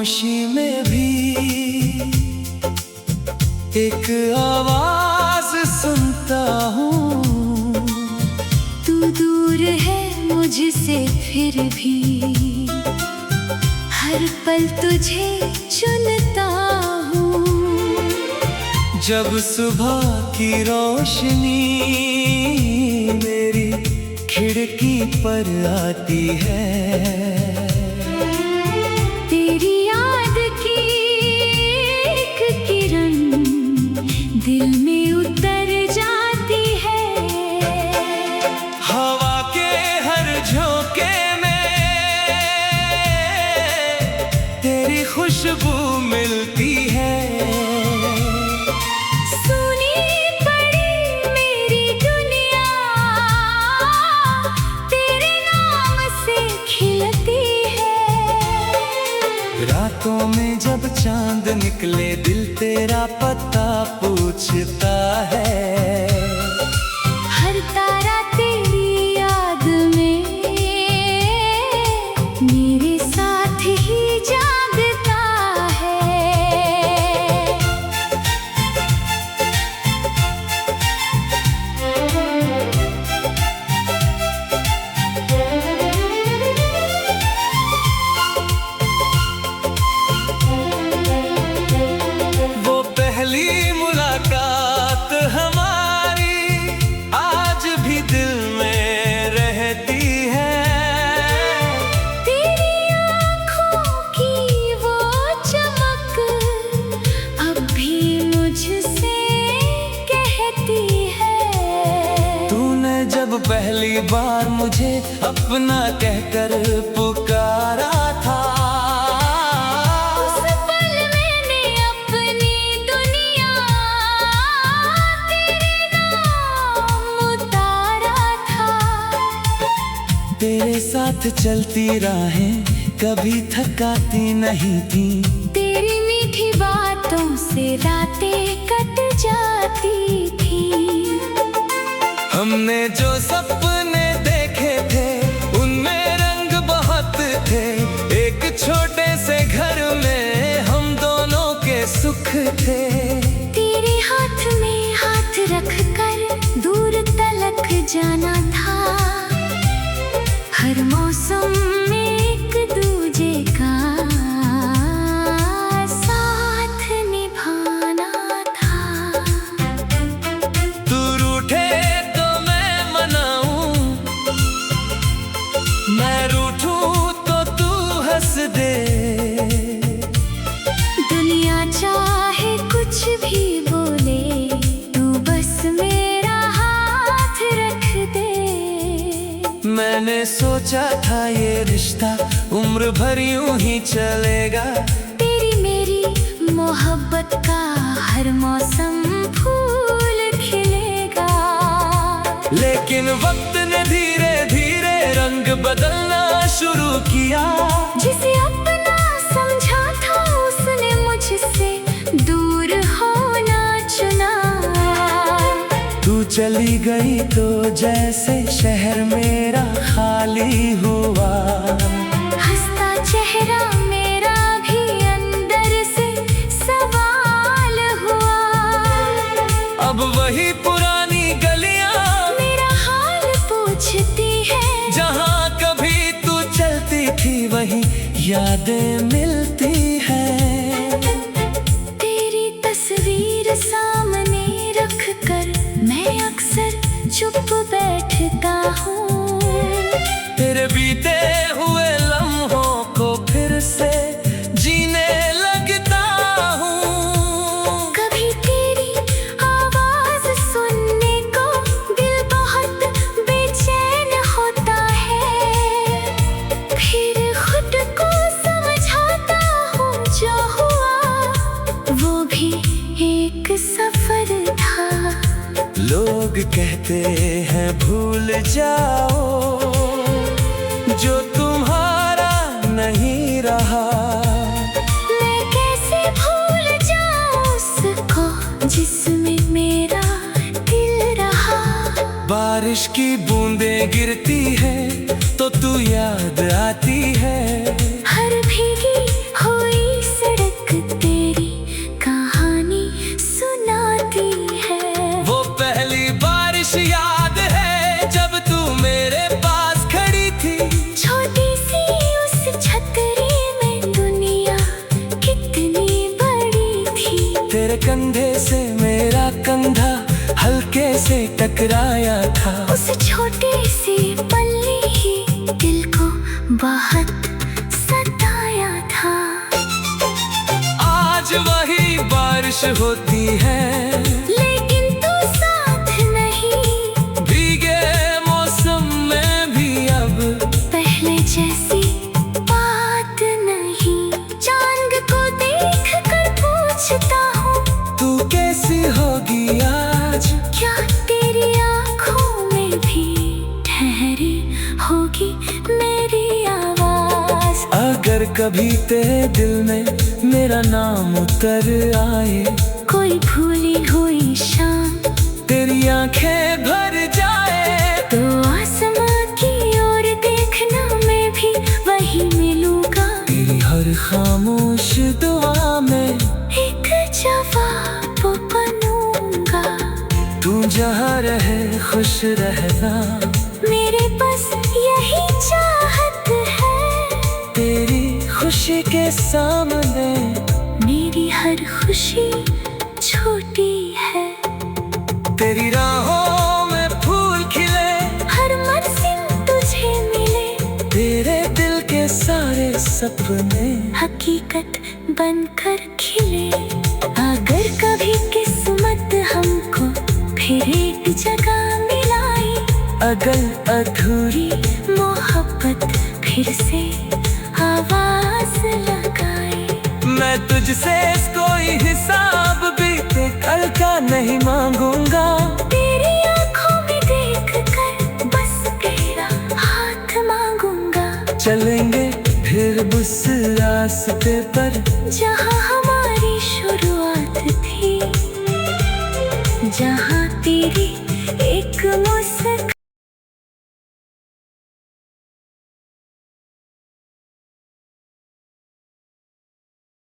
खामोशी में भी एक आवाज सुनता हूँ। तू दूर है मुझसे फिर भी हर पल तुझे चुनता हूँ। जब सुबह की रोशनी मेरी खिड़की पर आती है, तेरी याद की एक किरण दिल में उतर जाती है। हवा के हर झोंके में तेरी खुशबू मिलती है। रातों में जब चांद निकले दिल तेरा पता पूछता है। हर तारा तेरी याद में मेरे साथ ही जागता है। पहली मुलाकात हमारी आज भी दिल में रहती है। तेरी आँखों की वो चमक अब भी मुझसे कहती है। तूने जब पहली बार मुझे अपना कहकर पुकारा था, तेरे साथ चलती राहें कभी थकाती नहीं थी। तेरी मीठी बातों से रातें कट जाती थी। हमने जो सपने देखे थे उनमें रंग बहुत थे। एक छोटे से घर में हम दोनों के सुख थे। तेरे हाथ में हाथ रख कर दूर तलक जाना था। हर मौसम में एक दूजे का साथ निभाना था। तू रूठे तो मैं मनाऊं, मैं रूठूं तो तू हंस दे। दुनिया चाहे कुछ भी बोले, तू बस मेरा हाथ रख दे। मैंने सोचा था ये रिश्ता उम्र भर यूं ही चलेगा। तेरी मेरी मोहब्बत का हर मौसम फूल खिलेगा। लेकिन वक्त ने धीरे धीरे रंग बदलना शुरू किया। जिसे अपना समझा था उसने मुझसे दूर होना चुना। तू चली गई तो जैसे शहर मेरा खाली हुआ। हंसता चेहरा मेरा भी अंदर से सवाल हुआ। अब वही पुरानी गलियां मेरा हाल पूछती है। जहां कभी तू चलती थी वही यादें मिलती हैं। तेरी तस्वीर सामने रख कर मैं अक्सर चुप बैठता हूँ। तेरे बीते हुए लम्हों को फिर से जीने लगता हूँ। कभी तेरी आवाज सुनने को दिल बहुत बेचैन होता है। फिर खुद को समझाता हूँ जो हुआ वो भी एक सफर था। लोग कहते हैं भूल जाओ जो तुम्हारा नहीं रहा। मैं कैसे भूल जाऊं उसको जिसमें मेरा दिल रहा। बारिश की बूंदें गिरती है तो तू याद आती है। हर भीगी हुई से टकराया था। उस छोटी सी पल्ली ही दिल को बहुत सताया था। आज वही बारिश होती है, लेकिन तू साथ नहीं। भीगे मौसम में भी अब पहले जैसी बात नहीं। चांद को देख कर पूछता हूँ, तू कैसी होगी आज? क्या तेरी आँखों में भी ठहरी होगी मेरी आवाज? अगर कभी तेरे दिल में मेरा नाम उतर आए, कोई भूली हुई शाम तेरी आंखें भर जाए, तो आसमां की ओर देखना, मैं भी वही मिलूंगा। तेरी हर खामोश दुआ में एक जवाब बनूंगा। तू जहाँ रहे खुश रहना, मेरे बस यही चाहत है। तेरी खुशी के सामने मेरी हर खुशी छोटी है। तेरी राहों में फूल खिले, हर मर्ज़ी तुझे मिले, तेरे दिल के सारे सपने हकीकत बनकर खिले। अगर कभी किस्मत हमको फिर एक जगह मिलाई, अगल अधूरी मोहब्बत फिर से आवाज लगाई, मैं तुझसे कोई हिसाब बीते कल का नहीं मांगूंगा। तेरी आँखों में देख कर बस तेरा हाथ मांगूंगा। चलेंगे फिर उस रास्ते पर जहाँ हम